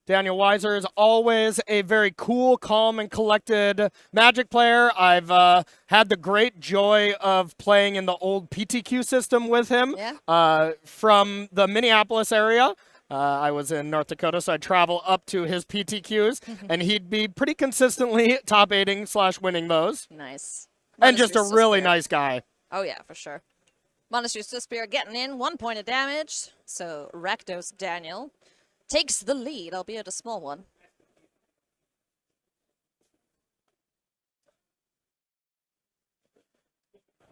Daniel Weiser is always a very cool, calm, and collected Magic player. I've had the great joy of playing in the old PTQ system with him from the Minneapolis area. I was in North Dakota, so I'd travel up to his PTQs, and he'd be pretty consistently top 8ing/winning those. Nice. And just a really nice guy. Oh, yeah, for sure. Monastery Spear getting in 1 point of damage. So Rakdos Daniel takes the lead, albeit a small one.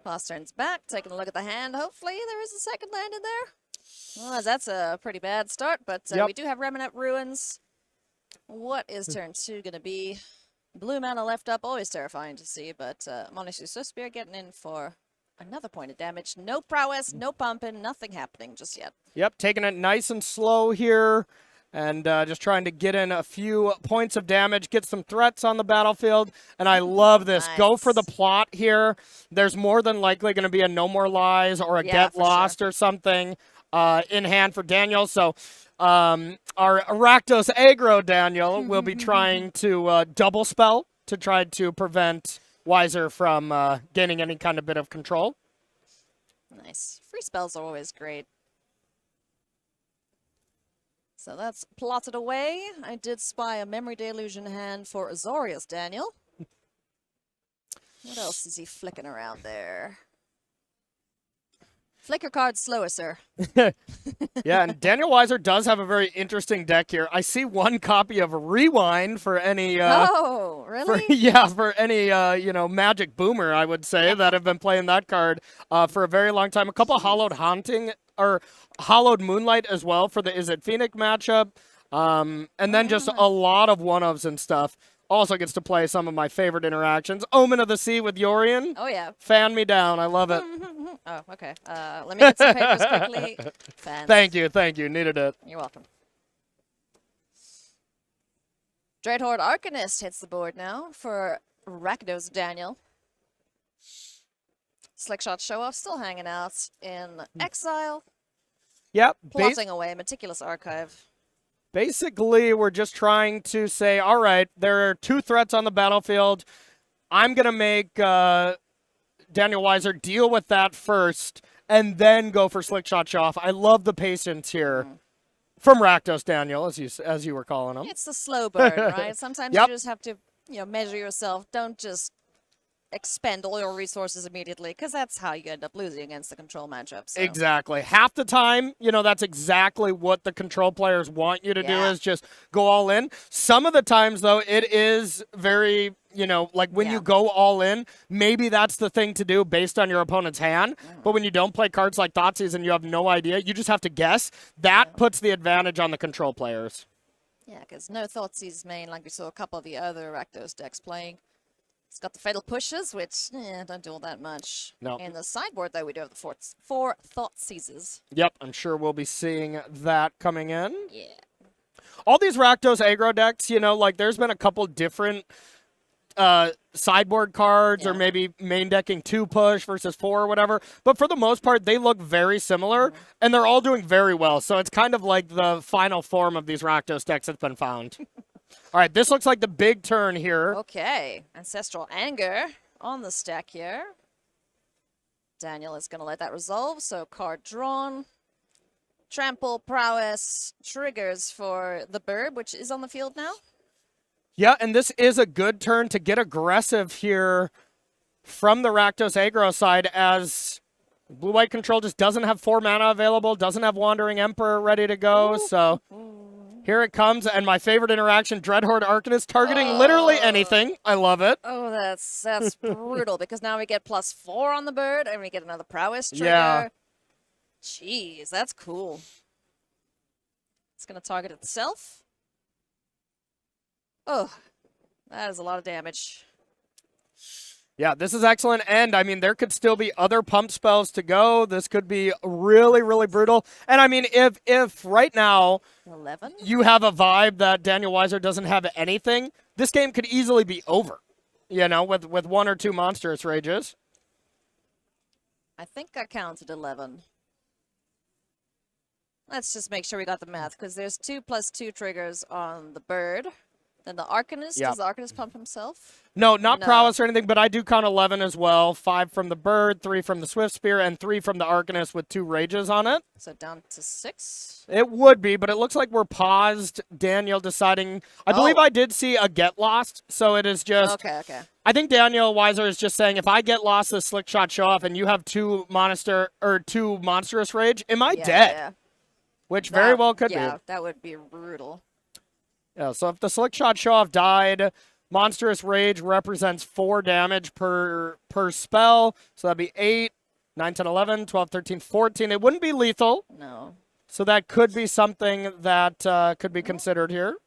Boss turns back, taking a look at the hand. Hopefully there is a second land in there. Well, that's a pretty bad start, but we do have Remnant Ruins. What is turn 2 going to be? Blue mana left up, always terrifying to see, but Monastery Spear getting in for another point of damage. No prowess, no pumping, nothing happening just yet. Yep, taking it nice and slow here. And just trying to get in a few points of damage, get some threats on the battlefield. And I love this. Nice. Go for the plot here. There's more than likely going to be a No More Lies or a Get Lost or something in hand for Daniel. So our Rakdos aggro Daniel will be trying to double spell to try to prevent Weiser from gaining any kind of bit of control. Nice. Free spells are always great. So that's plotted away. I did spy a Memory Deluge in hand for Azorius Daniel. What else is he flicking around there? Flicker card slower, sir. Yeah, and Daniel Weiser does have a very interesting deck here. I see one copy of Rewind for any... oh, really? For any, Magic Boomer, I would say, that have been playing that card for a very long time. A couple Hallowed Haunting, or Hallowed Moonlight as well for the Is It Phoenix matchup. And then just a lot of one-ofs and stuff. Also gets to play some of my favorite interactions. Omen of the Sea with Yorion. Oh, yeah. Fan me down. I love it. Oh, okay. Let me get some papers quickly. Fans. Thank you. Needed it. You're welcome. Dreadhorde Arcanist hits the board now for Rakdos Daniel. Slickshot Show-Off still hanging out in exile. Yep. Plotting away. Meticulous Archive. Basically, we're just trying to say, all right, there are 2 threats on the battlefield. I'm going to make Daniel Weiser deal with that first and then go for Slickshot Show-Off. I love the patience here from Rakdos Daniel, as you were calling him. It's the slow burn, right? Sometimes you just have to measure yourself. Don't just expend all your resources immediately, because that's how you end up losing against the control matchup. So. Exactly. Half the time, that's exactly what the control players want you to do is just go all in. Some of the times, though, it is very, like when you go all in, maybe that's the thing to do based on your opponent's hand. But when you don't play cards like Thoughtseize and you have no idea, you just have to guess. That puts the advantage on the control players. Yeah, because no Thoughtseize main, like we saw a couple of the other Rakdos decks playing. It's got the Fatal Pushes, which don't do all that much. No. In the sideboard, though, we do have the four Thoughtseizes. Yep, I'm sure we'll be seeing that coming in. Yeah. All these Rakdos aggro decks, there's been a couple different sideboard cards or maybe main decking 2 push versus 4 or whatever. But for the most part, they look very similar, and they're all doing very well. So it's kind of like the final form of these Rakdos decks that's been found. All right, this looks like the big turn here. Okay, Ancestral Anger on the stack here. Daniel is going to let that resolve, so card drawn. Trample, Prowess, triggers for the Burb, which is on the field now. Yeah, and this is a good turn to get aggressive here from the Rakdos aggro side, as Blue-White Control just doesn't have 4 mana available, doesn't have Wandering Emperor ready to go, so... Here it comes, and my favorite interaction, Dreadhorde Arcanist, targeting literally anything. I love it. Oh, that's brutal, because now we get +4 on the bird, and we get another prowess trigger. Yeah. Jeez, that's cool. It's going to target itself. Oh, that is a lot of damage. Yeah, this is excellent, and, I mean, there could still be other pump spells to go. This could be really, really brutal. And, I mean, if right now 11? You have a vibe that Daniel Weiser doesn't have anything, this game could easily be over, with 1 or 2 monstrous rages. I think I counted 11. Let's just make sure we got the math, because there's 2+2 triggers on the bird. Then the Arcanist, does the Arcanist pump himself? No, not prowess or anything, but I do count 11 as well. 5 from the bird, 3 from the Swift Spear, and 3 from the Arcanist with 2 rages on it. So down to 6? It would be, but it looks like we're paused. Daniel deciding. I believe I did see a get lost, so it is just. Okay. I think Daniel Weiser is just saying, if I get lost this Slick Shot Show Off and you have 2 Monstrous Rage, am I dead? Yeah. Which very well could be. Yeah, that would be brutal. Yeah, so if the Slick Shot Show Off died, Monstrous Rage represents 4 damage per spell. So that'd be 8, 9, 10, 11, 12, 13, 14. It wouldn't be lethal. No. So that could be something that could be considered here.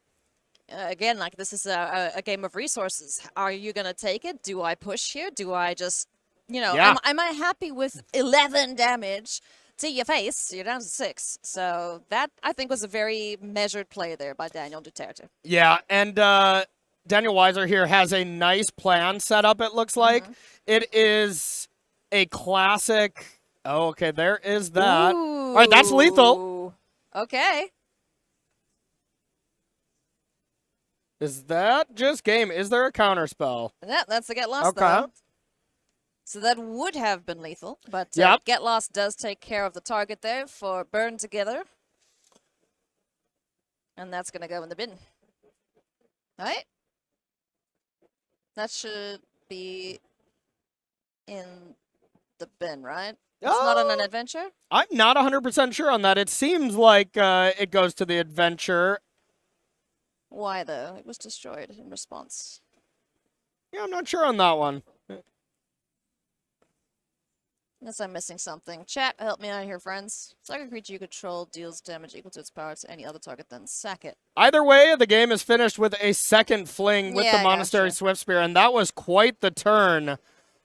Again, like, this is a game of resources. Are you going to take it? Do I push here? Do I just, am I happy with 11 damage to your face? You're down to 6. So that, I think, was a very measured play there by Daniel Duterte. Yeah, and Daniel Weiser here has a nice plan set up, it looks like. It is a classic. Oh, okay, there is that. Ooh. All right, that's lethal. Okay. Is that just game? Is there a counter spell? Yeah, that's the Get Lost, Okay. though. So that would have been lethal, but Get Lost does take care of the target there for Burn Together. And that's going to go in the bin. All right. That should be in the bin, right? It's not on an adventure? I'm not 100% sure on that. It seems like it goes to the adventure. Why, though? It was destroyed in response. Yeah, I'm not sure on that one. Unless I'm missing something. Chat, help me out here, friends. Target creature you control deals damage equal to its power to any other target, then sack it. Either way, the game is finished with a second fling with the Monastery gotcha. Swift Spear, and that was quite the turn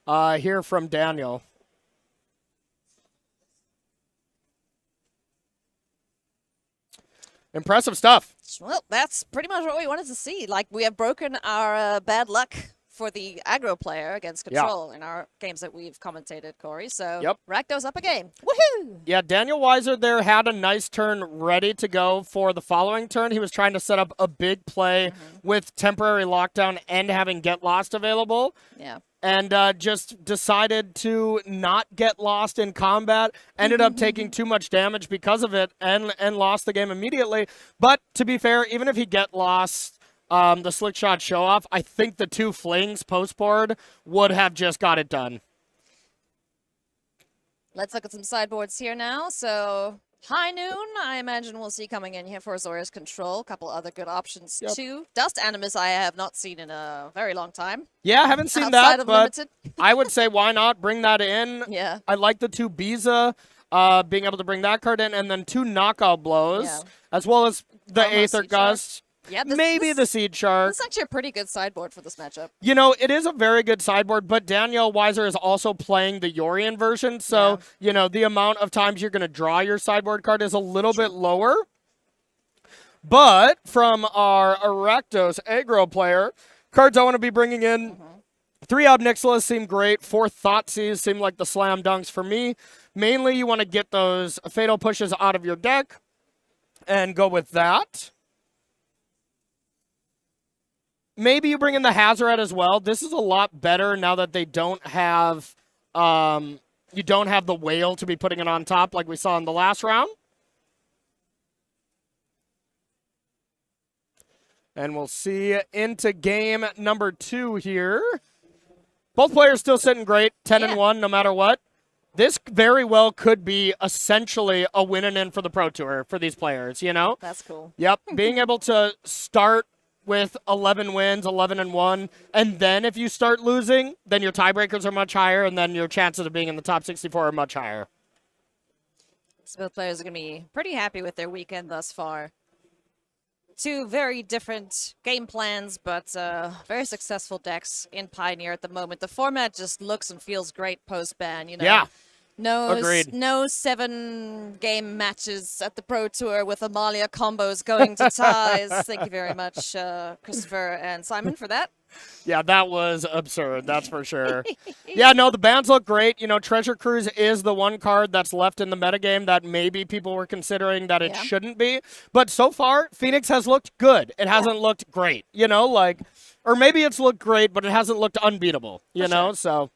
here from Daniel. Impressive stuff. Well, that's pretty much what we wanted to see. Like, we have broken our bad luck for the aggro player against control in our games that we've commentated, Corey. So, Rakdos up a game. Woohoo! Yeah, Daniel Weiser there had a nice turn ready to go for the following turn. He was trying to set up a big play with temporary lockdown and having Get Lost available. Yeah. And just decided to not get lost in combat. Ended up taking too much damage because of it and lost the game immediately. But to be fair, even if he get lost the Slick Shot Show Off, I think the 2 flings post-board would have just got it done. Let's look at some sideboards here now. So, High Noon, I imagine we'll see coming in here for Azorius Control. A couple other good options, too. Dust Animus I have not seen in a very long time. Yeah, I haven't seen that, but I would say why not bring that in. Yeah. I like the 2 Biza, being able to bring that card in, and then 2 knockout blows, as well as the Aether Gust. Yeah, maybe the Seed Shark. This is actually a pretty good sideboard for this matchup. You know, it is a very good sideboard, but Daniel Weiser is also playing the Yorion version, so, you know, the amount of times you're going to draw your sideboard card is a little bit lower. But from our Rakdos aggro player, cards I want to be bringing in, 3 Ob Nixilas seem great, 4 Thoughtseize seem like the slam dunks for me. Mainly, you want to get those Fatal Pushes out of your deck and go with that. Maybe you bring in the Hazoret as well. This is a lot better now that they don't have, you don't have the whale to be putting it on top like we saw in the last round. And we'll see into game number 2 here. Both players still sitting great, 10-1 no matter what. This very well could be essentially a win and in for the Pro Tour for these players, you know? That's cool. Yep, being able to start with 11 wins, 11-1, and then if you start losing, then your tiebreakers are much higher, and then your chances of being in the top 64 are much higher. So both players are going to be pretty happy with their weekend thus far. 2 very different game plans, but very successful decks in Pioneer at the moment. The format just looks and feels great post-ban, you know? Yeah. Agreed. No 7-game matches at the Pro Tour with Amalia combos going to ties. Thank you very much, Christopher and Simon, for that. Yeah, that was absurd. That's for sure. Yeah, no, the bans look great. You know, Treasure Cruise is the one card that's left in the metagame that maybe people were considering that it shouldn't be. But so far, Phoenix has looked good. It hasn't looked great, you know, like, or maybe it's looked great, but it hasn't looked unbeatable, you know, so.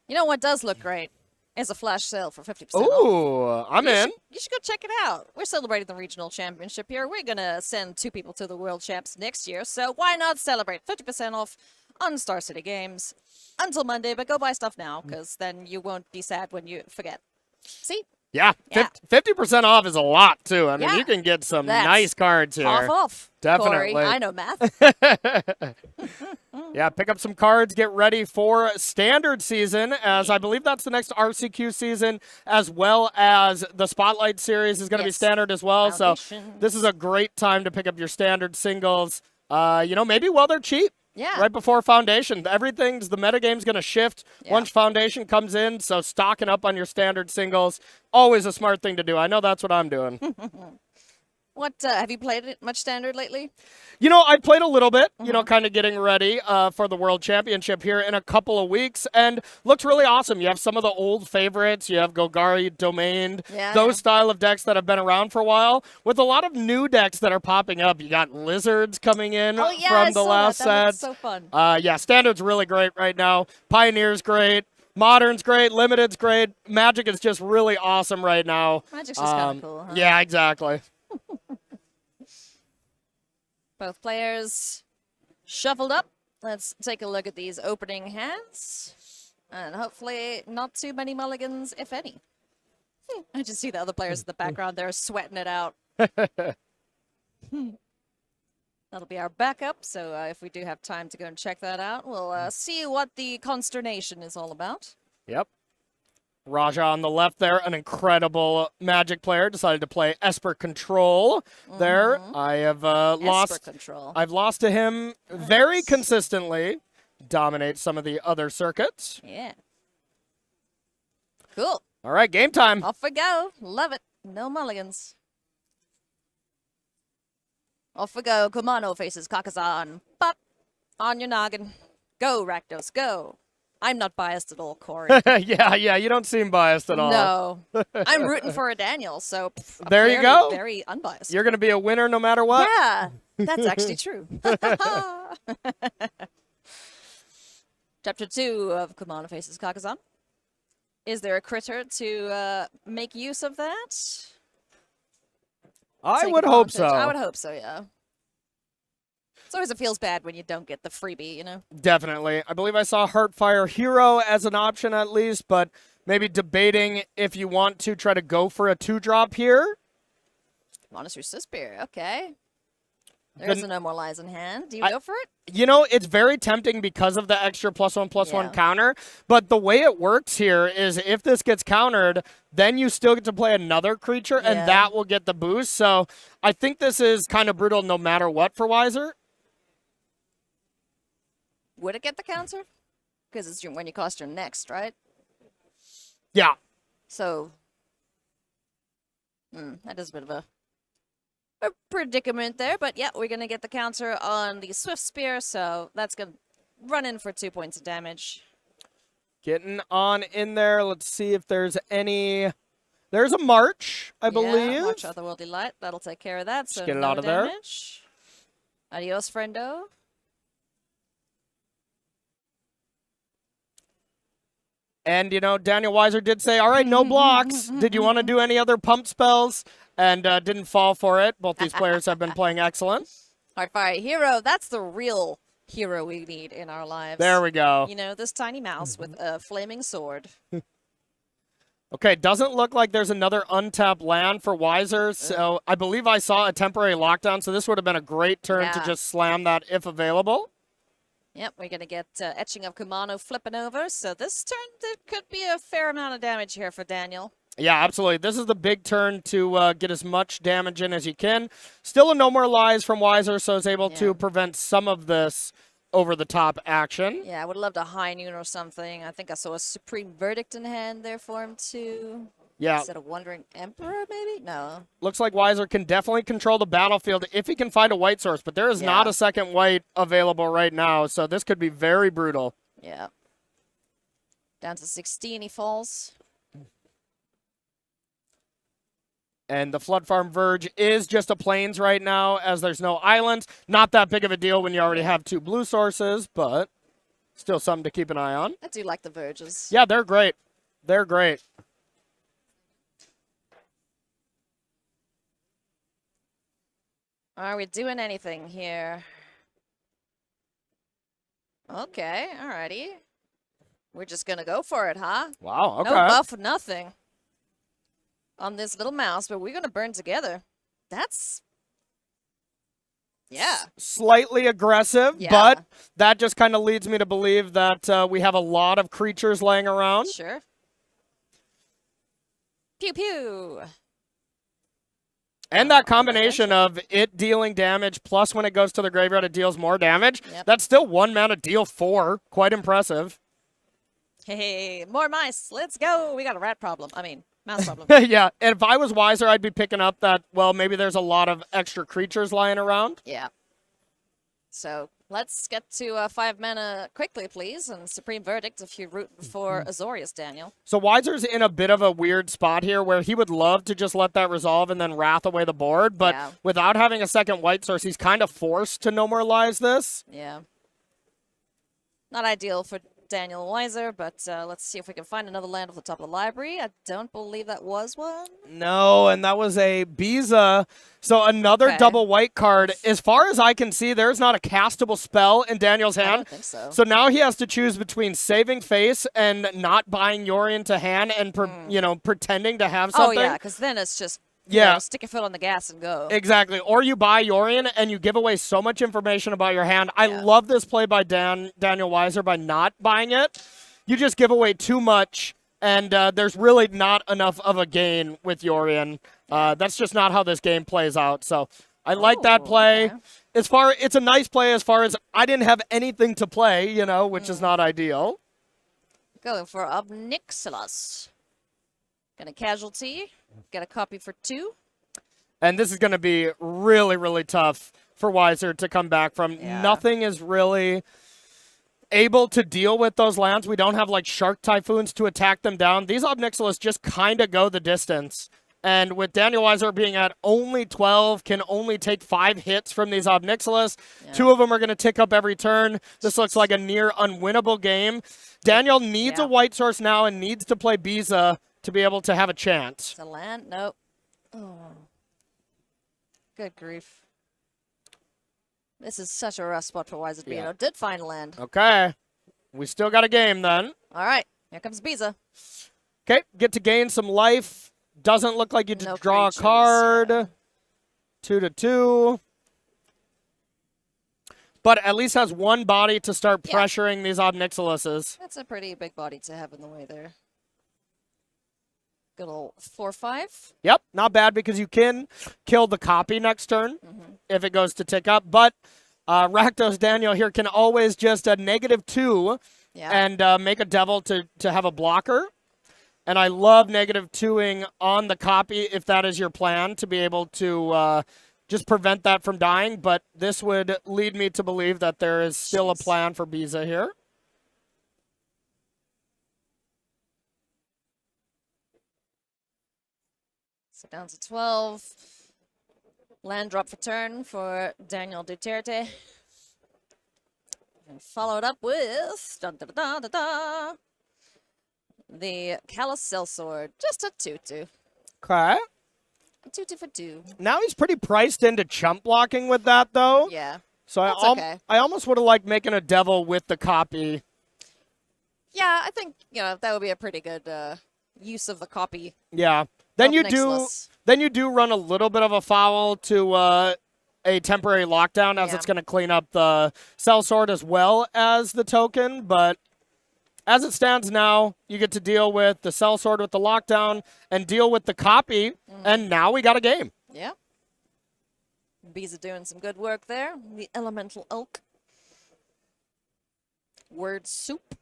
You know what does look great? Is a flash sale for 50% Ooh, off. I'm in. You should go check it out. We're celebrating the regional championship here. We're going to send 2 people to the world champs next year, so why not celebrate 50% off on Star City Games until Monday, but go buy stuff now, because then you won't be sad when you forget. See? Yeah, 50% off is a lot, too. I mean, you can get some nice cards here. Off. Definitely. Corey, I know math. Yeah, pick up some cards, get ready for Standard Season, as I believe that's the next RCQ season, as well as the Spotlight Series is going to be Standard as well. So this is a great time to pick up your Standard singles, you know, maybe while they're cheap. Yeah. Right before Foundation. The metagame's going to shift once Foundation comes in, so stocking up on your Standard singles, always a smart thing to do. I know that's what I'm doing. What, have you played it much Standard lately? You know, I played a little bit, you know, kind of getting ready for the World Championship here in a couple of weeks, and looks really awesome. You have some of the old favorites. You have Golgari, Domain, those style of decks that have been around for a while, with a lot of new decks that are popping up. You got Lizards coming in from the last set. That's so fun. Yeah, Standard's really great right now. Pioneer's great. Modern's great. Limited's great. Magic is just really awesome right now. Magic's just kind of cool, huh? Yeah, exactly. Both players shuffled up. Let's take a look at these opening hands. And hopefully not too many mulligans, if any. I just see the other players in the background. They're sweating it out. That'll be our backup. So if we do have time to go and check that out, we'll see what the consternation is all about. Yep. Raja on the left there, an incredible Magic player, decided to play Esper Control there. I have lost. I've lost to him very consistently. Dominate some of the other circuits. Yeah. Cool. All right, game time. Off we go. Love it. No mulligans. Off we go. Kumano faces Kakazan. Pop. On your noggin. Go, Rakdos, go. I'm not biased at all, Corey. yeah, you don't seem biased at all. No. I'm rooting for a Daniel, so there you go. Very unbiased. You're going to be a winner no matter what? Yeah, that's actually true. Chapter 2 of Kumano Faces Kakazan. Is there a critter to make use of that? I would hope so. I would hope so, yeah. It's always it feels bad when you don't get the freebie, you know? Definitely. I believe I saw Heartfire Hero as an option at least, but maybe debating if you want to try to go for a 2-drop here. Monastery Suspir, okay. There's no more lies in hand. Do you go for it? You know, it's very tempting because of the extra +1/+1 counter, but the way it works here is if this gets countered, then you still get to play another creature, and that will get the boost. So I think this is kind of brutal no matter what for Weiser. Would it get the counter? Because it's when you cost your next, right? Yeah. So, that is a bit of a predicament there. But yeah, we're going to get the counter on the Swift Spear, so that's going to run in for 2 points of damage. Getting on in there. Let's see if there's any... There's a March, I believe. March Otherworldly Light. That'll take care of that. So just get it no out of damage. There. Adios, friendo. And, you know, Daniel Weiser did say, all right, no blocks. Did you want to do any other pump spells? And didn't fall for it. Both these players have been playing excellent. Heartfire Hero, that's the real hero we need in our lives. There we go. You know, this tiny mouse with a flaming sword. Okay, doesn't look like there's another untapped land for Weiser. So I believe I saw a temporary lockdown, so this would have been a great turn to just slam that if available. Yep, we're going to get Etching of Kumano flipping over. So this turn, there could be a fair amount of damage here for Daniel. Yeah, absolutely. This is the big turn to get as much damage in as you can. Still a no more lies from Weiser, so is able to prevent some of this over-the-top action. Yeah, I would love to high noon or something. I think I saw a Supreme Verdict in hand there for him, too. Yeah. Instead of Wandering Emperor, maybe? No. Looks like Weiser can definitely control the battlefield if he can find a white source, but there is not a second white available right now, so this could be very brutal. Yeah. Down to 16 he falls. And the Flood Farm Verge is just a plains right now, as there's no islands. Not that big of a deal when you already have 2 blue sources, but still something to keep an eye on. I do like the Verges. Yeah, they're great. They're great. Are we doing anything here? Okay, alrighty. We're just gonna go for it, huh? Wow, okay. No buff, nothing on this little mouse, but we're gonna burn together. That's... yeah. Slightly aggressive, but that just kind of leads me to believe that we have a lot of creatures laying around. Sure. Pew pew. And that combination of it dealing damage, plus when it goes to the graveyard, it deals more damage. That's still 1 mana deal 4. Quite impressive. Hey, more mice. Let's go. We got a rat problem. I mean, mouse problem. Yeah, and if I was Weiser, I'd be picking up that, well, maybe there's a lot of extra creatures lying around. Yeah. So let's get to 5 mana quickly, please, and Supreme Verdict if you're rooting for Azorius, Daniel. So Weiser's in a bit of a weird spot here where he would love to just let that resolve and then wrath away the board, but without having a second white source, he's kind of forced to no more lies this. Yeah. Not ideal for Daniel Weiser, but let's see if we can find another land off the top of the library. I don't believe that was one. No, and that was a Biza. So another double white card. As far as I can see, there's not a castable spell in Daniel's hand. I don't think so. So now he has to choose between saving face and not buying Yorion to hand and, you know, pretending to have something. Oh, yeah, because then it's just... you know, stick your foot on the gas and go. Exactly. Or you buy Yorion and you give away so much information about your hand. I love this play by Daniel Weiser by not buying it. You just give away too much, and there's really not enough of a gain with Yorion. That's just not how this game plays out. So I like that play. Okay. It's a nice play as far as I didn't have anything to play, you know, which is not ideal. Going for Obnixilas. Gonna casualty. Get a copy for 2. And this is going to be really, really tough for Weiser to come back from. Nothing is really able to deal with those lands. We don't have, like, Shark Typhoons to attack them down. These Obnixilas just kind of go the distance. And with Daniel Weiser being at only 12, can only take 5 hits from these Obnixilas. 2 of them are going to tick up every turn. This looks like a near unwinnable game. Daniel needs a white source now and needs to play Biza to be able to have a chance. It's a land? Nope. Oh. Good grief. This is such a rough spot for Weiser to be in. Did find land. Okay. We still got a game then. All right. Here comes Biza. Okay. Get to gain some life. Doesn't look like you just draw a card. 2/2. But at least has 1 body to start pressuring these Obnixilases. That's a pretty big body to have in the way there. Good old 4/5. Yep, not bad because you can kill the copy next turn if it goes to tick up. But Rakdos Daniel here can always just -2 and make a devil to have a blocker. And I love -2ing on the copy if that is your plan, to be able to just prevent that from dying. But this would lead me to believe that there is still a plan for Biza here. So down to 12. Land drop for turn for Daniel Duterte. And followed up with the Callous Sellsword. Just a 2/2. Okay. 2/2 for 2. Now he's pretty priced into chump blocking with that, though. Yeah. So I almost would have liked making a devil with the copy. Yeah, I think, you know, that would be a pretty good use of the copy. Yeah. Then you do run a little bit of a foul to a temporary lockdown, as it's going to clean up the Sellsword as well as the token. But as it stands now, you get to deal with the Sellsword with the lockdown and deal with the copy, and now we got a game. Yeah. Biza doing some good work there. The Elemental Oak. word soup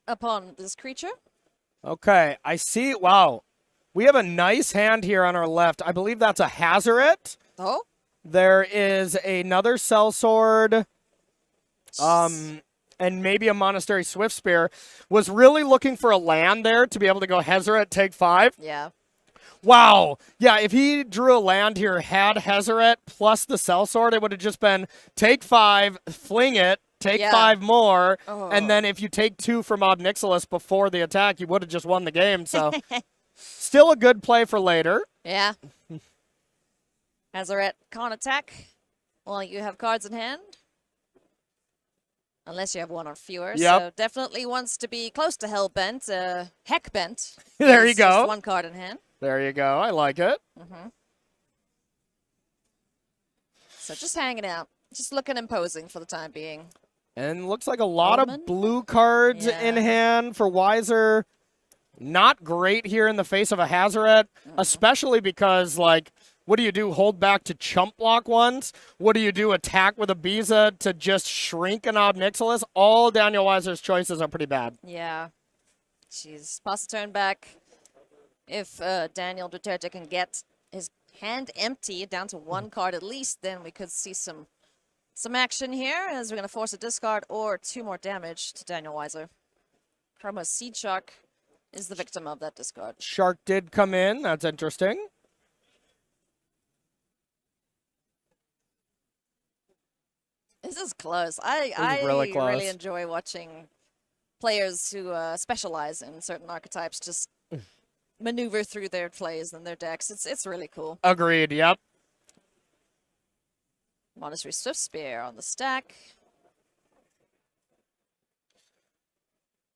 upon this creature. Okay, I see. Wow. We have a nice hand here on our left. I believe that's a Hazoret. Oh? There is another Sellsword. And maybe a Monastery Swiftspear. Was really looking for a land there to be able to go Hazoret, take 5. Yeah. Wow. Yeah, if he drew a land here, had Hazoret plus the Sellsword, it would have just been take 5, fling it, take 5 more, and then if you take 2 from Ob Nixilis before the attack, you would have just won the game. So still a good play for later. Yeah. Hazoret can't attack while you have cards in hand. Unless you have one or fewer. Yep. So definitely wants to be close to Hellbent. Heckbent. There you go. Just one card in hand. There you go. I like it. So just hanging out. Just looking imposing for the time being. And looks like a lot of blue cards in hand for Weiser. Not great here in the face of a Hazoret, especially because, like, what do you do? Hold back to chump block ones? What do you do? Attack with a Biza to just shrink an Ob Nixilis? All Daniel Weiser's choices are pretty bad. Yeah. Jeez. Pass the turn back. If Daniel Duterte can get his hand empty down to 1 card at least, then we could see some action here as we're going to force a discard or 2 more damage to Daniel Weiser. Promo Seed Shark is the victim of that discard. Shark did come in. That's interesting. This is close. I really enjoy watching players who specialize in certain archetypes just maneuver through their plays and their decks. It's really cool. Agreed, yep. Monastery Swiftspear on the stack.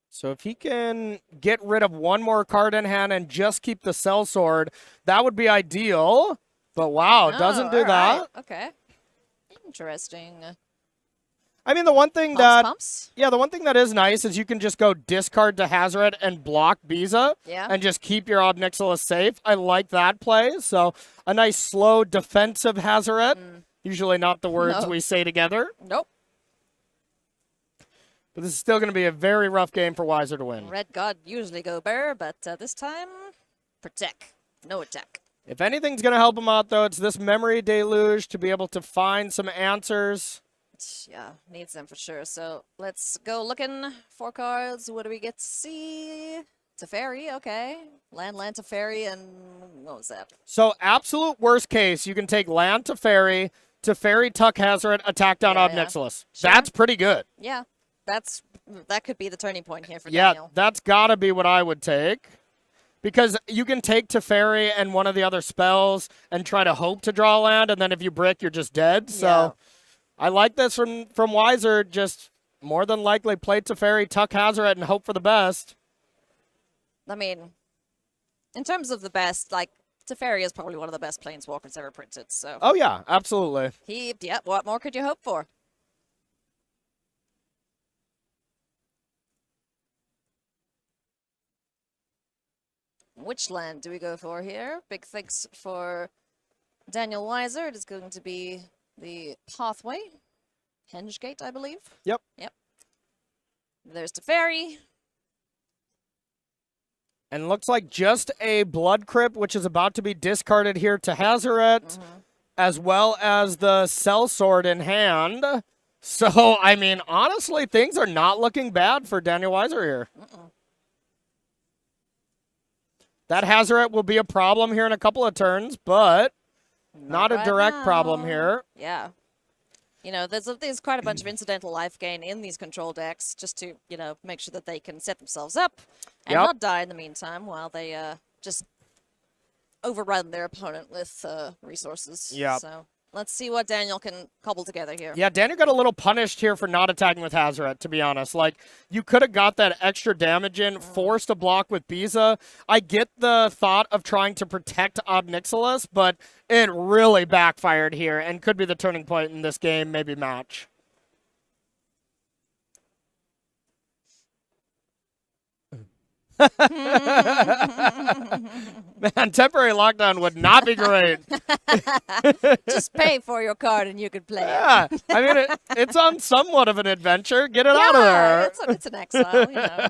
So if he can get rid of 1 more card in hand and just keep the Sellsword, that would be ideal. But wow, doesn't do that. Right. Okay. Interesting. I mean, the one thing that pumps? Yeah, the one thing that is nice is you can just go discard to Hazoret and block Biza and just keep your Ob Nixilis safe. I like that play. So a nice slow defensive Hazoret. Usually not the words we say together. Nope. But this is still going to be a very rough game for Weiser to win. Red God usually go bear, but this time, protect. No attack. If anything's going to help him out, though, it's this Memory Deluge to be able to find some answers. Yeah, needs them for sure. So let's go looking for cards. What do we get to see? Teferi, okay. Land, Teferi, and what was that? So absolute worst case, you can take land Teferi, Tuck Hazoret, attack down Ob Nixilis. Sure. That's pretty good. Yeah, that could be the turning point here for Daniel. Yeah, that's got to be what I would take. Because you can take Teferi and one of the other spells and try to hope to draw land, and then if you brick, you're just dead. So I like this from Weiser. Just more than likely play Teferi, Tuck Hazoret, and hope for the best. I mean, in terms of the best, like, Teferi is probably one of the best planeswalkers ever printed. So. Oh, yeah, absolutely. What more could you hope for? Which land do we go for here? Big thanks for Daniel Weiser. It is going to be the Pathway. Hengegate, I believe. Yep. There's Teferi. And looks like just a Blood Crypt, which is about to be discarded here to Hazoret, as well as the Sellsword in hand. So, I mean, honestly, things are not looking bad for Daniel Weiser here. That Hazoret will be a problem here in a couple of turns, but not a direct problem here. Yeah. You know, there's quite a bunch of incidental life gain in these control decks just to, you know, make sure that they can set themselves up and not die in the meantime while they just overrun their opponent with resources. Yeah. So let's see what Daniel can cobble together here. Yeah, Daniel got a little punished here for not attacking with Hazoret, to be honest. Like, you could have got that extra damage in, forced a block with Biza. I get the thought of trying to protect Ob Nixilis, but it really backfired here and could be the turning point in this game, maybe match. Man, temporary lockdown would not be great. Just pay for your card and you could play Yeah, it. I mean, it's on somewhat of an adventure. Get it out of there. It's an exile, you know.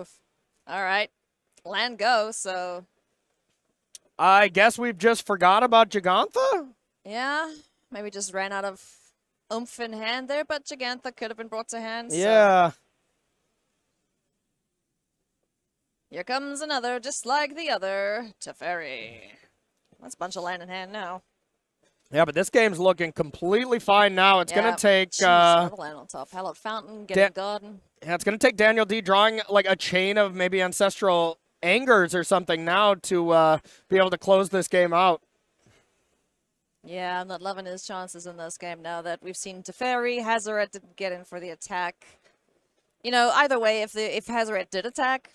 Oof. All right. Land go, so. I guess we've just forgot about Gigantha? Yeah, maybe just ran out of oomph in hand there, but Gigantha could have been brought to hand. Yeah. So. Here comes another, just like the other, Teferi. That's a bunch of land in hand now. Yeah, but this game's looking completely fine now. It's going to take... another land on top. Hallowed Fountain, getting Garden. Yeah, it's going to take Daniel D drawing like a chain of maybe Ancestral Angers or something now to be able to close this game out. Yeah, I'm not loving his chances in this game now that we've seen Teferi. Hazoret didn't get in for the attack. You know, either way, if Hazoret did attack,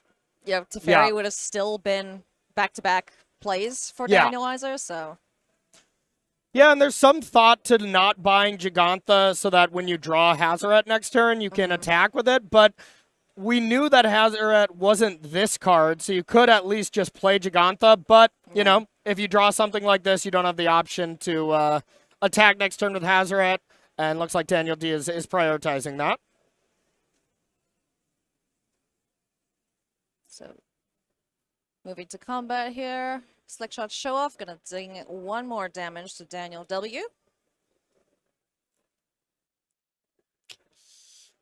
Teferi would have still been back-to-back plays for Daniel Weiser, so... Yeah, and there's some thought to not buying Gigantha so that when you draw Hazoret next turn, you can attack with it, but we knew that Hazoret wasn't this card, so you could at least just play Gigantha, but, you know, if you draw something like this, you don't have the option to attack next turn with Hazoret, and looks like Daniel D is prioritizing that. So, moving to combat here. Slick Shot Show Off, gonna ding one more damage to Daniel W.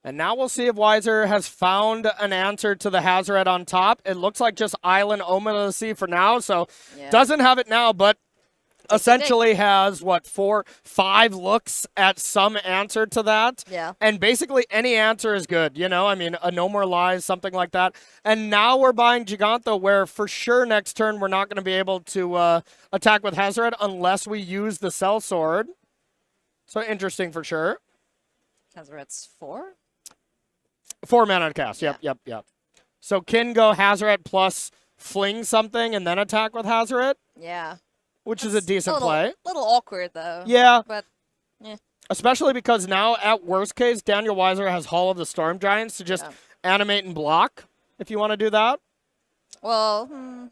And now we'll see if Weiser has found an answer to the Hazoret on top. It looks like just Island Omen of the Sea for now, so doesn't have it now, but essentially has, what, 4, 5 looks at some answer to that. Yeah. And basically any answer is good, you know? I mean, a No More Lies, something like that. And now we're buying Gigantha, where for sure next turn we're not going to be able to attack with Hazoret unless we use the Cell Sword. So interesting for sure. Hazoret's 4? 4 mana to cast, yep. So can go Hazoret plus fling something and then attack with Hazoret? Yeah. Which is a decent play. A little awkward, though. Yeah. But, yeah. Especially because now, at worst case, Daniel Weiser has Hall of the Storm Giants to just animate and block, if you want to do that. Well,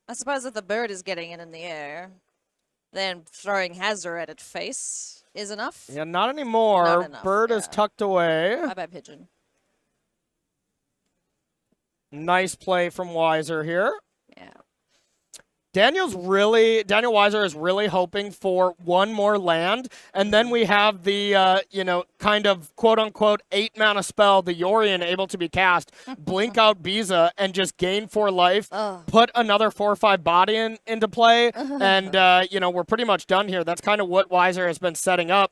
I suppose if the bird is getting it in the air, then throwing Hazoret at face is enough. Yeah, not anymore. Not enough, Bird is tucked away. Bye-bye, Pigeon. Nice play from Weiser here. Yeah. Daniel Weiser is really hoping for one more land, and then we have the, kind of quote-unquote 8-mana spell, the Yorion, able to be cast, blink out Biza, and just gain 4 life, put another 4/5 body into play, and, we're pretty much done here. That's kind of what Weiser has been setting up.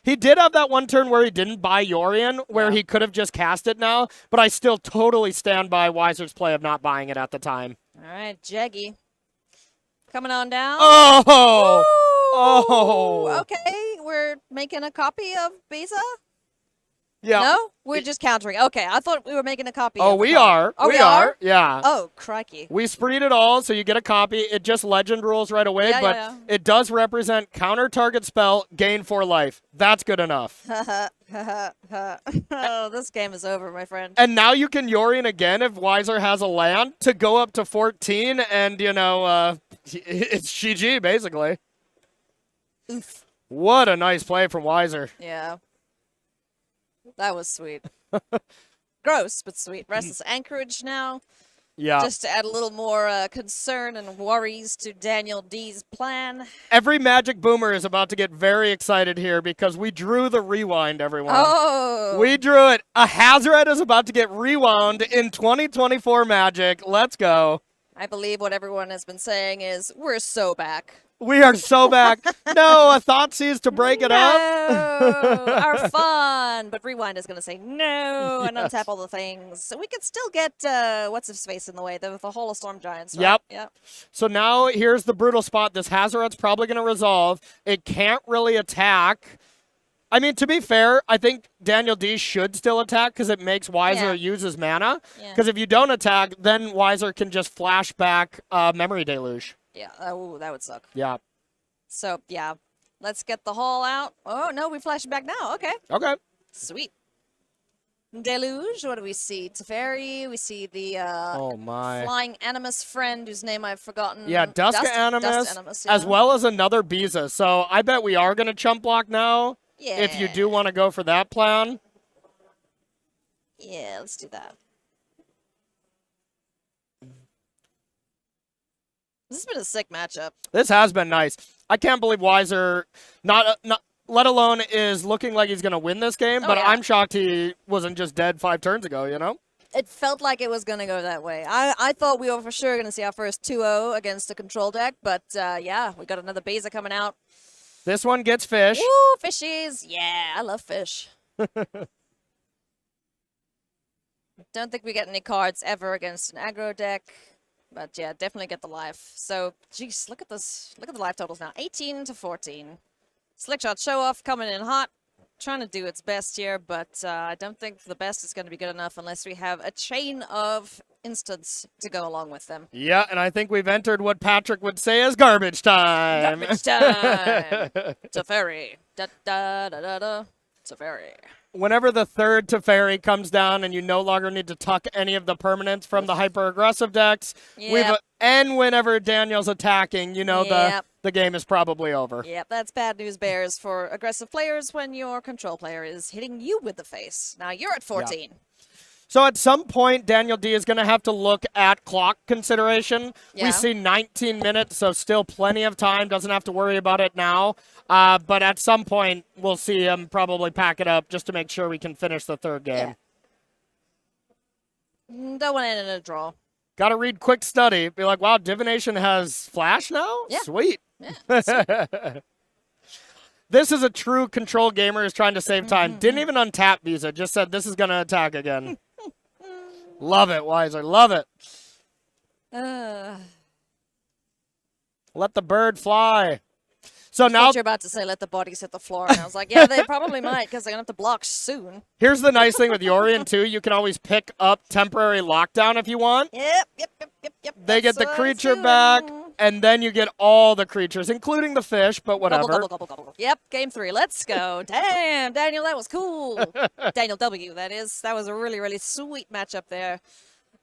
He did have that one turn where he didn't buy Yorion, where he could have just cast it now, but I still totally stand by Weiser's play of not buying it at the time. All right, Jaggy. Coming on down. Oh! Woo! Oh! Okay, we're making a copy of Biza? Yeah. No? We're just countering. Okay, I thought we were making a copy of we are. Oh, we are? Yeah. Oh, crikey. We spreed it all, so you get a copy. It just legend rules right away, but it does represent counter target spell, gain 4 life. That's good enough. Oh, this game is over, my friend. And now you can Yorion again if Weiser has a land to go up to 14, and, it's GG, basically. Oof. What a nice play from Weiser. Yeah. That was sweet. Gross, but sweet. Restless Anchorage now. Yeah. Just to add a little more concern and worries to Daniel D's plan. Every Magic Boomer is about to get very excited here because we drew the rewind, everyone. Oh. We drew it. A Hazoret is about to get rewound in 2024 Magic. Let's go. I believe what everyone has been saying is, we're so back. We are so back. No, a Thoughtseize to break it up. Our fun. But Rewind is going to say no and untap all the things. So we could still get, what's his face in the way? The Hall of Storm Giants, right? Yep. So now here's the brutal spot. This Hazoret's probably going to resolve. It can't really attack. I mean, to be fair, I think Daniel D should still attack because it makes Weiser use his mana. Because if you don't attack, then Weiser can just flash back Memory Deluge. Yeah, oh, that would suck. Yeah. So, yeah, let's get the Hall out. Oh, no, we flash it back now. Okay. Okay. Sweet. Deluge, what do we see? Teferi, we see the oh my. flying Animus friend whose name I've forgotten. Yeah, Dusk Animus, yeah. as well as another Biza. So I bet we are going to chump block now. Yeah. If you do want to go for that plan. Yeah, let's do that. This has been a sick matchup. This has been nice. I can't believe Weiser, not let alone is looking like he's going to win this game, but yeah. I'm shocked he wasn't just dead 5 turns ago, you know? It felt like it was going to go that way. I thought we were for sure going to see our first 2-0 against a control deck, but yeah, we got another Beza coming out. This one gets fish. Woo, fishies. Yeah, I love fish. Don't think we get any cards ever against an aggro deck. But yeah, definitely get the life. So, geez, look at this. Look at the life totals now. 18 to 14. Slickshot show off coming in hot. Trying to do its best here, but I don't think the best is going to be good enough unless we have a chain of instants to go along with them. Yeah, and I think we've entered what Patrick would say is garbage time. Garbage time. Teferi. Da da da da da. Teferi. Whenever the third Teferi comes down and you no longer need to tuck any of the permanents from the hyper-aggressive decks, and whenever Daniel's attacking, you know the game is probably over. Yep, that's bad news bears for aggressive players when your control player is hitting you with the face. Now you're at 14. Yep. So at some point, Daniel D is going to have to look at clock consideration. Yeah. We see 19 minutes, so still plenty of time. Doesn't have to worry about it now. But at some point, we'll see him probably pack it up just to make sure we can finish the third game. Yeah. Don't want to end in a draw. Got to read quick study. Be like, wow, Divination has flash now? Yeah. Sweet. Yeah, sweet. This is a true control gamer who's trying to save time. Didn't even untap Visa. Just said this is going to attack again. Love it, Weiser. Love it. Let the bird fly. So now you're about to say let the bodies hit the floor, and I was like, yeah, they probably might because they're gonna have to block soon. Here's the nice thing with Yorion too: you can always pick up temporary lockdown if you want. Yep. They get the creature back, and then you get all the creatures, including the fish. But whatever. Gobble. Yep, game 3. Let's go. Damn, Daniel, that was cool. Daniel W. That is. That was a really, really sweet matchup there.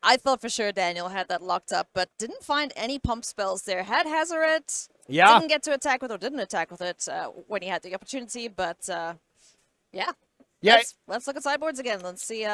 I thought for sure Daniel had that locked up, but didn't find any pump spells there. Had Hazoret. Yeah. Didn't get to attack with or didn't attack with it when he had the opportunity, but yeah. Let's look at sideboards again. Let's see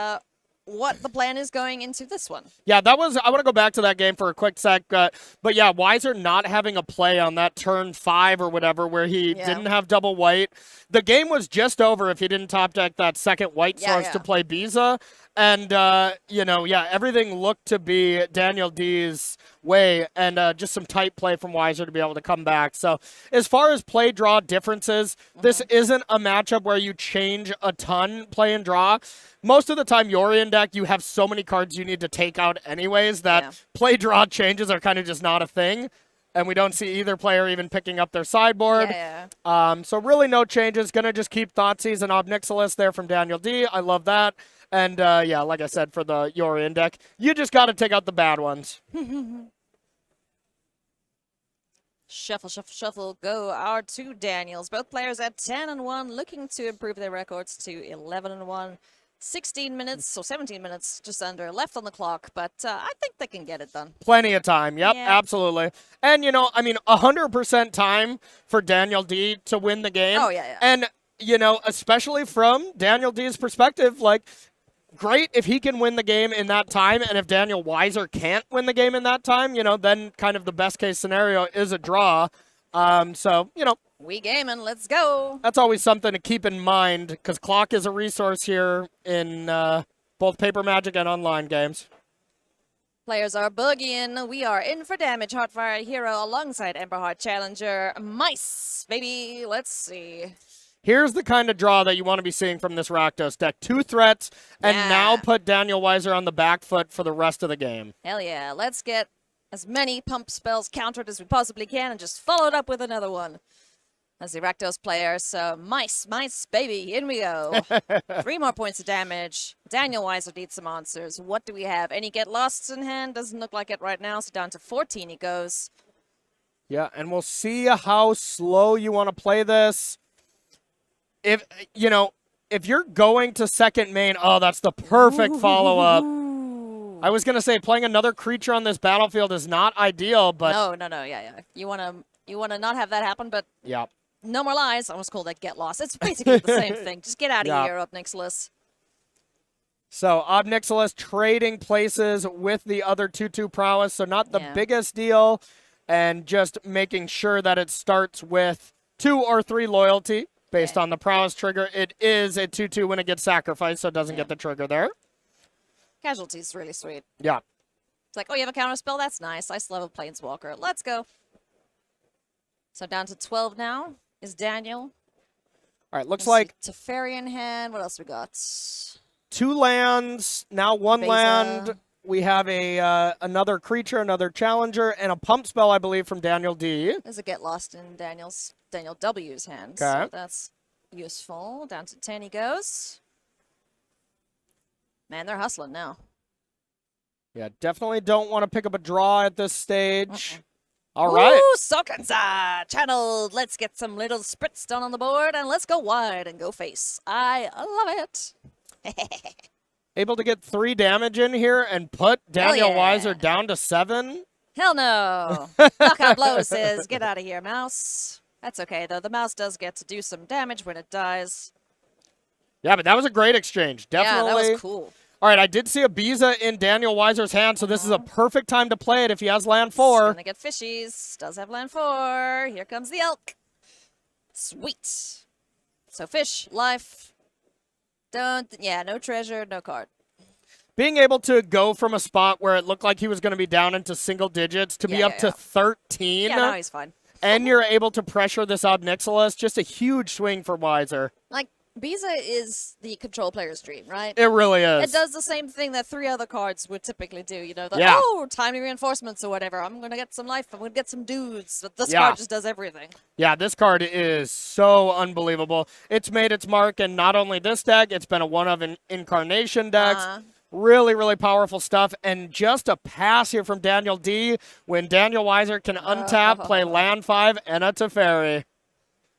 what the plan is going into this one. Yeah, I want to go back to that game for a quick sec. But yeah, Weiser not having a play on that turn 5 or whatever where he didn't have double white. The game was just over if he didn't top deck that second white source to play Biza. And, everything looked to be Daniel D's way and just some tight play from Weiser to be able to come back. So as far as play draw differences, this isn't a matchup where you change a ton play and draw. Most of the time, Yorion deck, you have so many cards you need to take out anyways that play draw changes are kind of just not a thing. And we don't see either player even picking up their sideboard. So really no changes. Going to just keep Thoughtseize and Obnixilis there from Daniel D. I love that. And, like I said, for the Yorion deck, you just got to take out the bad ones. Shuffle. Go our 2 Daniels. Both players at 10-1, looking to improve their records to 11-1. 16 minutes, or 17 minutes, just under, left on the clock. But I think they can get it done. Plenty of time. Yep, absolutely. And, 100% time for Daniel D to win the game. Oh, yeah. And, especially from Daniel D's perspective, great if he can win the game in that time, and if Daniel Weiser can't win the game in that time, then kind of the best case scenario is a draw. We gaming, let's go. That's always something to keep in mind, because clock is a resource here in both paper Magic and online games. Players are boogieing. We are in for damage. Heartfire Hero alongside Emberheart Challenger. Mice, baby. Let's see. Here's the kind of draw that you want to be seeing from this Rakdos deck. 2 threats, and now put Daniel Weiser on the back foot for the rest of the game. Hell yeah. Let's get as many pump spells countered as we possibly can and just follow it up with another one. As the Rakdos player, so mice, baby, in we go. 3 more points of damage. Daniel Weiser needs some answers. What do we have? Any get losts in hand? Doesn't look like it right now, so down to 14 he goes. Yeah, and we'll see how slow you want to play this. If, if you're going to second main, oh, that's the perfect follow-up. I was going to say playing another creature on this battlefield is not ideal, but... No. Yeah. You want to not have that happen, but... Yeah. No more lies. I almost called that get lost. It's basically the same thing. Just get out of here, Obnixilis. So Obnixilis trading places with the other 2/2 prowess, so not the biggest deal, and just making sure that it starts with 2 or 3 loyalty based on the prowess trigger. It is a 2/2 when it gets sacrificed, so it doesn't get the trigger there. Casualty's really sweet. Yeah. It's like, oh, you have a counter spell? That's nice. I still have a Planeswalker. Let's go. So down to 12 now is Daniel. All right, looks like Teferi in hand. What else we got? 2 lands, now 1 land. We have a another creature, another challenger, and a pump spell, I believe, from Daniel D. There's a get lost in Daniel W's hands. Okay. So that's useful. Down to 10 he goes. Man, they're hustling now. Yeah, definitely don't want to pick up a draw at this stage. All right. Ooh, Sokenza channeled. Let's get some little spritz done on the board, and let's go wide and go face. I love it. Able to get 3 damage in here and put Daniel Weiser down to 7. Hell no. Knockout blow says, get out of here, mouse. That's okay, though. The mouse does get to do some damage when it dies. Yeah, but that was a great exchange. Definitely. Yeah, that was cool. All right, I did see a Biza in Daniel Weiser's hand, so this is a perfect time to play it if he has land 4. Gonna get fishies. Does have land 4. Here comes the elk. Sweet. So fish, life. No treasure, no card. Being able to go from a spot where it looked like he was going to be down into single digits to be up to 13. Yeah, no, he's fine. And you're able to pressure this Obnixilis. Just a huge swing for Weiser. Like, Biza is the control player's dream, right? It really is. It does the same thing that 3 other cards would typically do. You know, timely reinforcements or whatever. I'm going to get some life. I'm going to get some dudes. But this card just does everything. Yeah, this card is so unbelievable. It's made its mark in not only this deck, it's been a one of incarnation decks. Really, really powerful stuff. And just a pass here from Daniel D. When Daniel Weiser can untap, play land 5, and a Teferi.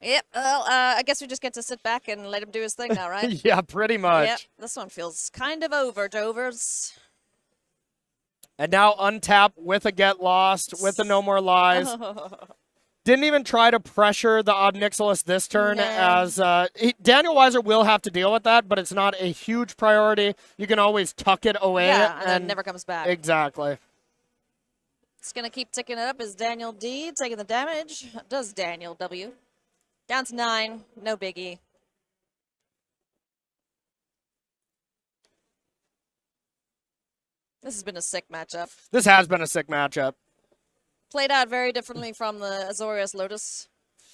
Yep. Well, I guess we just get to sit back and let him do his thing now, right? Yeah, pretty much. Yep. This one feels kind of over, Dovers. And now untap with a get lost, with the no more lies. Didn't even try to pressure the Obnixilis this turn, as Daniel Weiser will have to deal with that, but it's not a huge priority. You can always tuck it away. Yeah, and it never comes back. Exactly. It's going to keep ticking it up. Is Daniel D taking the damage? Does Daniel W. Down to 9. No biggie. This has been a sick matchup. This has been a sick matchup. Played out very differently from the Azorius Lotus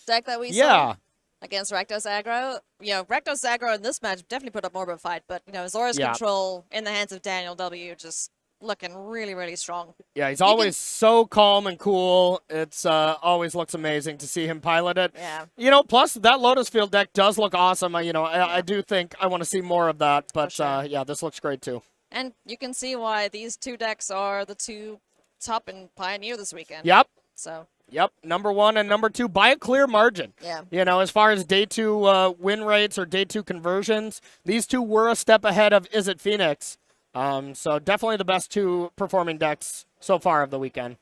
deck that we saw against Rakdos aggro. You know, Rakdos aggro in this match definitely put up more of a fight, but, you know, Azorius control in the hands of Daniel W. just looking really, really strong. Yeah, he's always so calm and cool. It's always looks amazing to see him pilot it. Yeah. You know, plus that Lotus Field deck does look awesome. You know, I do think I want to see more of that, but yeah, this looks great too. And you can see why these 2 decks are the 2 top in Pioneer this weekend. Yep. So. Yep, number 1 and number 2 by a clear margin. Yeah. You know, as far as day 2 win rates or day 2 conversions, these 2 were a step ahead of Is It Phoenix. So definitely the best 2 performing decks so far of the weekend.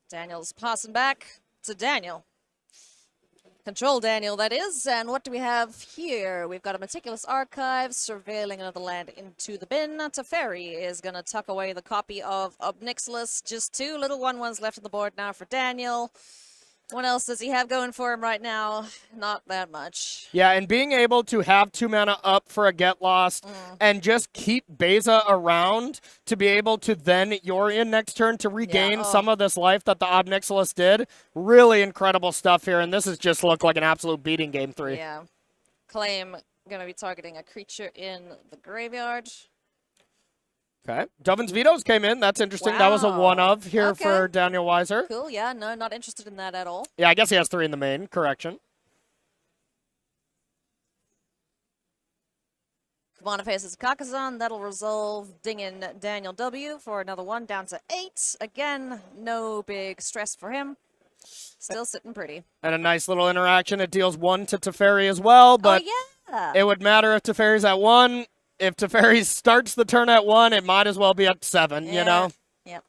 Daniel's passing back to Daniel. Control Daniel, that is. And what do we have here? We've got a Meticulous Archive, surveilling another land into the bin. Teferi is going to tuck away the copy of Obnixilis. Just 2 little 1/1s left on the board now for Daniel. What else does he have going for him right now? Not that much. Yeah, and being able to have 2 mana up for a get lost and just keep Beza around to be able to then you're in next turn to regain some of this life that the Obnixilis did. Really incredible stuff here, and this has just looked like an absolute beating game 3. Yeah. Claim going to be targeting a creature in the graveyard. Okay. Dovin's Vetoes came in. That's interesting. Wow. That was a one-of here for Daniel Weiser. Cool. Yeah, no, not interested in that at all. Yeah, I guess he has 3 in the main. Correction. Kamana faces Kakazan. That'll resolve dinging Daniel W. for another 1 down to 8. Again, no big stress for him. Still sitting pretty. And a nice little interaction. It deals 1 to Teferi as well, but It would matter if Teferi's at 1. If Teferi starts the turn at 1, it might as well be at 7, you know? Yep.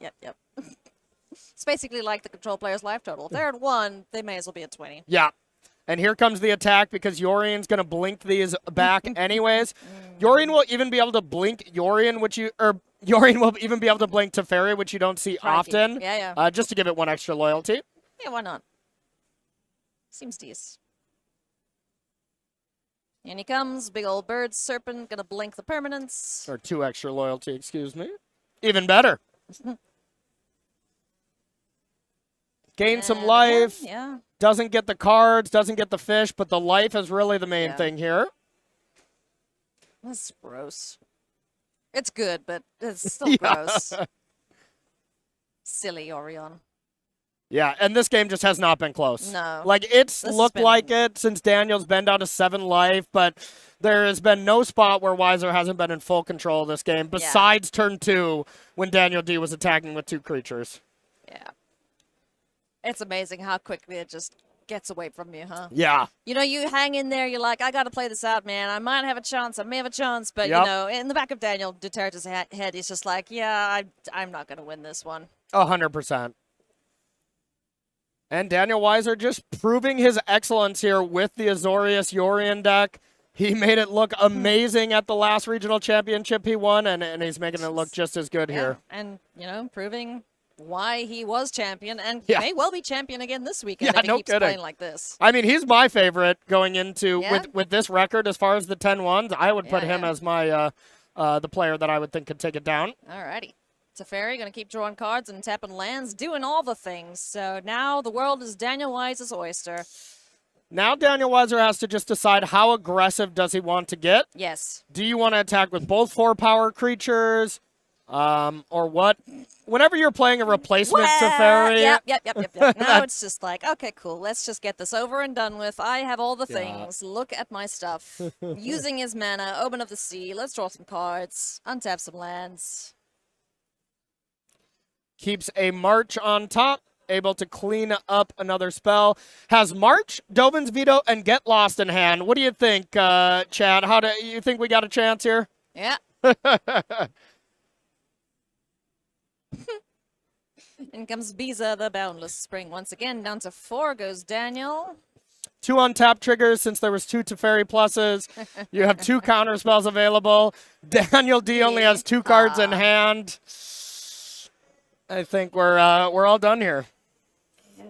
It's basically like the control player's life total. If they're at 1, they may as well be at 20. Yeah. And here comes the attack because Yorian's going to blink these back anyways. Yorian will even be able to blink Yorian, Yorian will even be able to blink Teferi, which you don't see often. Yeah. Just to give it 1 extra loyalty. Yeah, why not? Seems decent. And he comes, big old bird serpent, gonna blink the permanents. Or 2 extra loyalty, excuse me. Even better. Gain some life. Yeah. Doesn't get the cards, doesn't get the fish, but the life is really the main thing here. That's gross. It's good, but it's still gross. Silly Orion. Yeah, and this game just has not been close. No. Like, it's looked like it since Daniel's been down to 7 life, but there has been no spot where Weiser hasn't been in full control of this game, besides turn 2 when Daniel D was attacking with 2 creatures. Yeah. It's amazing how quickly it just gets away from you, huh? Yeah. You know, you hang in there, you're like, I got to play this out, man. I might have a chance, I may have a chance, but, you know, in the back of Daniel Duterte's head, he's just like, yeah, I'm not going to win this one. 100%. And Daniel Weiser just proving his excellence here with the Azorius Yorian deck. He made it look amazing at the last regional championship he won, and he's making it look just as good here. And, you know, proving why he was champion and may well be champion again this weekend if he keeps playing like this. I mean, he's my favorite going into with this record as far as the 10-1s. I would put him as my the player that I would think could take it down. Alrighty. Teferi going to keep drawing cards and tapping lands, doing all the things. So now the world is Daniel Weiser's oyster. Now Daniel Weiser has to just decide how aggressive does he want to get. Yes. Do you want to attack with both 4-power creatures? Or what? Whenever you're playing a replacement Teferi. Yep. Now it's just like, okay, cool. Let's just get this over and done with. I have all the things. Look at my stuff. Using his mana, Omen of the Sea. Let's draw some cards. Untap some lands. Keeps a March on top. Able to clean up another spell. Has March, Dovin's Veto, and Get Lost in hand. What do you think, Chad? How do you think we got a chance here? Yeah. In comes Biza, the Boundless Spring. Once again, down to 4 goes Daniel. 2 untap triggers since there was 2 Teferi pluses. You have 2 counter spells available. Daniel D only has 2 cards in hand. I think we're all done here. Yeah.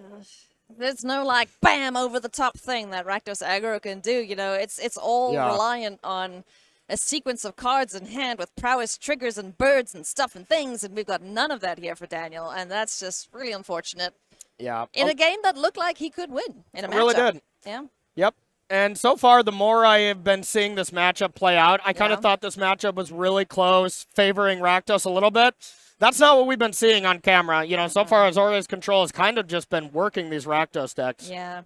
There's no like bam over the top thing that Rakdos Aggro can do. You know, it's all reliant on a sequence of cards in hand with prowess triggers and birds and stuff and things, and we've got none of that here for Daniel, and that's just really unfortunate. Yeah. In a game that looked like he could win in a matchup. Really did. Yeah. Yep. And so far, the more I have been seeing this matchup play out, I kind of thought this matchup was really close, favoring Rakdos a little bit. That's not what we've been seeing on camera. You know, so far, Azorius Control has kind of just been working these Rakdos decks. Yeah.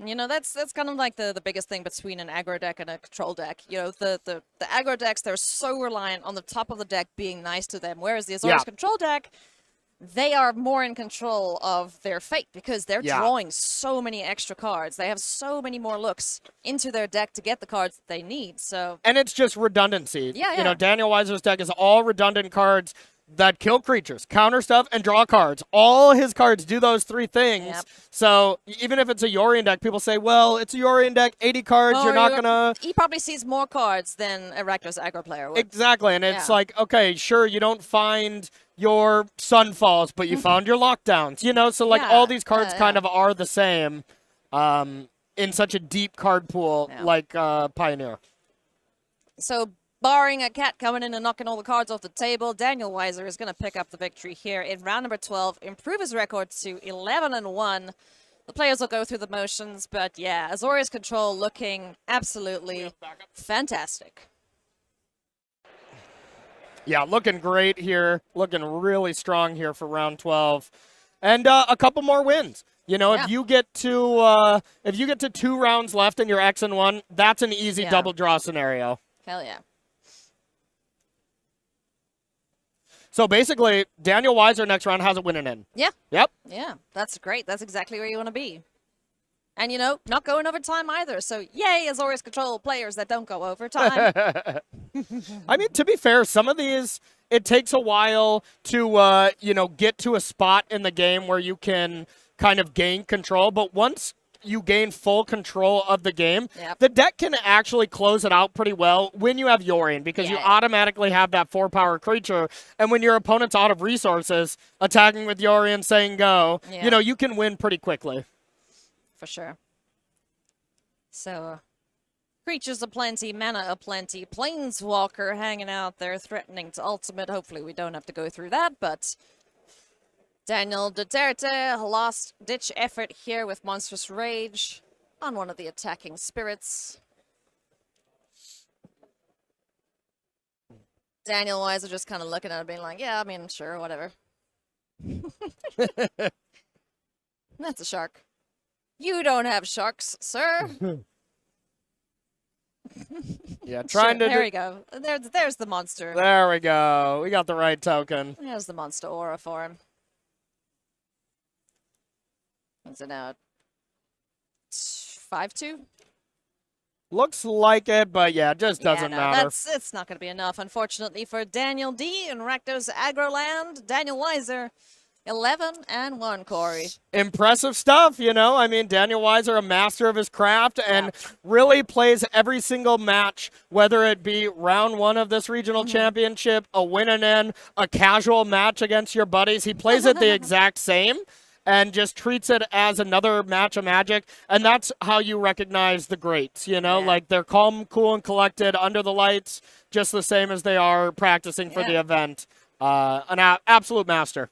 You know, that's kind of like the biggest thing between an aggro deck and a control deck. You know, the aggro decks, they're so reliant on the top of the deck being nice to them, whereas the Azorius control deck, they are more in control of their fate because they're drawing so many extra cards. They have so many more looks into their deck to get the cards that they need. So and it's just redundancy. Yeah. You know, Daniel Weiser's deck is all redundant cards that kill creatures, counter stuff, and draw cards. All his cards do those 3 things. Yep. So even if it's a Yorian deck, people say, well, it's a Yorian deck, 80 cards, you're not going to... He probably sees more cards than a Rakdos aggro player would. Exactly, and it's like, okay, sure, you don't find your Sunfalls, but you found your Lockdowns. You know, so like all these cards kind of are the same in such a deep card pool like Pioneer. So barring a cat coming in and knocking all the cards off the table, Daniel Weiser is going to pick up the victory here in round number 12, improve his record to 11-1. The players will go through the motions, but yeah, Azorius Control looking absolutely fantastic. Yeah, looking great here, looking really strong here for round 12, and a couple more wins. You know, if you get to 2 rounds left in your X and 1, that's an easy double draw scenario. Hell yeah. So basically, Daniel Weiser next round has a winning in. Yeah. Yep. Yeah, that's great. That's exactly where you want to be. And, you know, not going over time either. So, yay, Azorius Control players that don't go over time. I mean, to be fair, some of these, it takes a while to, you know, get to a spot in the game where you can kind of gain control. But once you gain full control of the game, the deck can actually close it out pretty well when you have Yorion, because you automatically have that 4-power creature. And when your opponent's out of resources, attacking with Yorion, saying go, you know, you can win pretty quickly. For sure. So, creatures aplenty, mana aplenty, Planeswalker hanging out there, threatening to ultimate. Hopefully we don't have to go through that, but Daniel Duterte, last-ditch effort here with Monstrous Rage on one of the attacking spirits. Daniel Weiser just kind of looking at it, being like, yeah, I mean, sure, whatever. That's a shark. You don't have sharks, sir. Yeah, trying to. There we go. There's the monster. There we go. We got the right token. There's the monster aura for him. What's it now? 5-2? Looks like it, but yeah, it just doesn't matter. It's not going to be enough, unfortunately, for Daniel D. in Rakdos Agroland. Daniel Weiser, 11-1, Corey. Impressive stuff, you know. I mean, Daniel Weiser, a master of his craft, and really plays every single match, whether it be round 1 of this regional championship, a win and end, a casual match against your buddies. He plays it the exact same and just treats it as another match of Magic. And that's how you recognize the greats, you know? Like, they're calm, cool, and collected under the lights, just the same as they are practicing for the event. An absolute master.